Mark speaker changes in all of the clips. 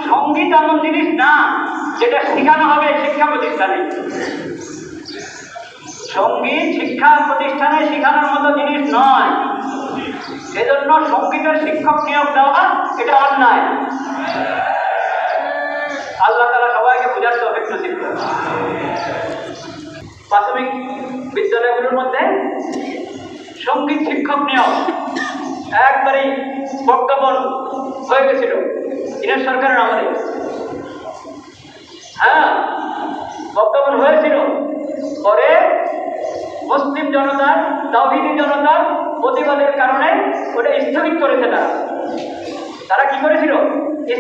Speaker 1: সঙ্গীত এমন জিনিস না যেটা শেখানো হবে শিক্ষা প্রতিষ্ঠানে। সঙ্গীত শিক্ষা প্রতিষ্ঠানে শেখানোর মতো জিনিস নয়। সেজন্য সঙ্গীতের শিক্ষক নিয়োগ দেওয়া এটা অন্যায়। আল্লাহ তাআলা সবাইকে বোঝার তৌফিক নসিব করুন। প্রাথমিক বিদ্যালয়গুলোর মধ্যে সঙ্গীত শিক্ষক নিয়োগ একবারেই প্রজ্ঞাপন হয়ে গেছিল ইনার সরকারের আমলে। হ্যাঁ, প্রজ্ঞাপন হয়েছিল। পরে মুসলিম জনতার, তাওহীদি জনতার প্রতিবাদের কারণে ওটা স্থগিত করেছে। তারা কি করেছিল?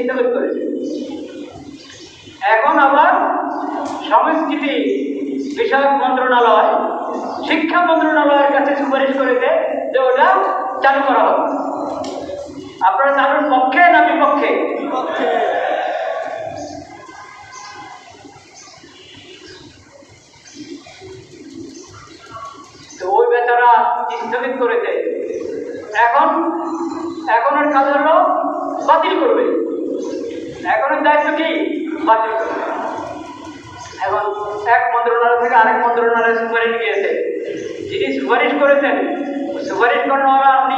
Speaker 1: স্থগিত করেছে। এখন আবার সংস্কৃতি বিষয়ক মন্ত্রণালয় শিক্ষা মন্ত্রণালয়ের কাছে সুপারিশ করেছে যে ওটা চালু করা হবে। আপনারা চালুর পক্ষে না বিপক্ষে? তো ওই বেচারা স্থগিত করেছে। এখনের কাজ হলো বাতিল করবে। এখনের দায়িত্ব কি? বাতিল করবে। এখন এক মন্ত্রণালয় থেকে আরেক মন্ত্রণালয়ে সুপারিশ গিয়েছে। যিনি সুপারিশ করেছেন, সুপারিশ করানোরা আপনি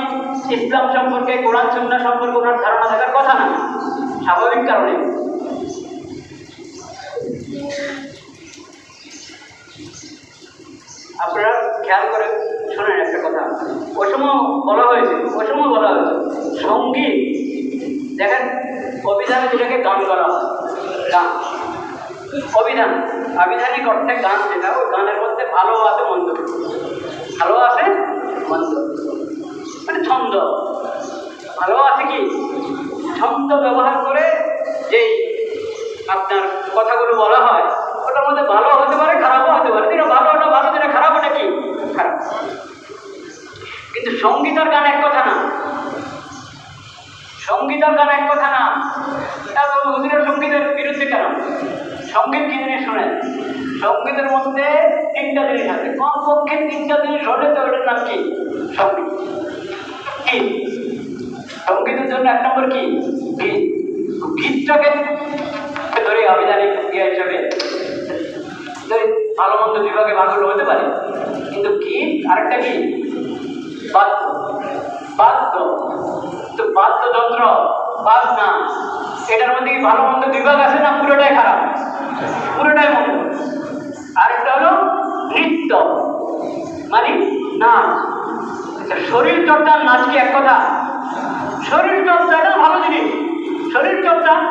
Speaker 1: ইসলাম সম্পর্কে, কোরআন সুন্নাহ সম্পর্কে ওনার ধারণা থাকার কথা না, স্বাভাবিক কারণে। আপনারা খেয়াল করে শোনেন একটা কথা। ওই সময় বলা হয়েছে সঙ্গীত, দেখেন অভিধানে যেটাকে গান করা হয়, গান অভিধান, আবিধানিক অর্থে গান যেটা, ওই গানের মধ্যে ভালো আছে মন্দ, ভালো আছে মন্দ মানে ছন্দ, ভালো আছে কি ছন্দ ব্যবহার করে যেই আপনার কথাগুলো বলা হয়, ওটার মধ্যে ভালো হতে পারে, খারাপও হতে পারে। যেটা ভালো ওটা ভালো, যেটা খারাপ ওটা কি খারাপ। কিন্তু সঙ্গীত আর গান এক কথা না। সঙ্গীত আর গান এক কথা না। এবং হুজুরের সঙ্গীতের বিরুদ্ধে কেন? সঙ্গীত কি জিনিস শোনেন? সঙ্গীতের মধ্যে তিনটা জিনিস আছে, কমপক্ষে তিনটা জিনিস হলে তো ওটার নাম কি? সঙ্গীত। কি সঙ্গীতের জন্য এক নম্বর কি? গীত। গীতটাকে ধরে আবিধানিক ইয়ে হিসাবে ভালো মন্দ বিভাগে ভাগগুলো হতে পারে, কিন্তু গীত আরেকটা কি? বাদ্য। বাদ্য তো বাদ্যযন্ত্র, বাজনা, এটার মধ্যে কি ভালো মন্দ বিভাগ আছে না পুরোটাই খারাপ? পুরোটাই মন্দ। আরেকটা হলো নৃত্য মানে নাচ। শরীর চর্চার নাচ কি এক কথা? শরীর চর্চাটা ভালো জিনিস। শরীর চর্চা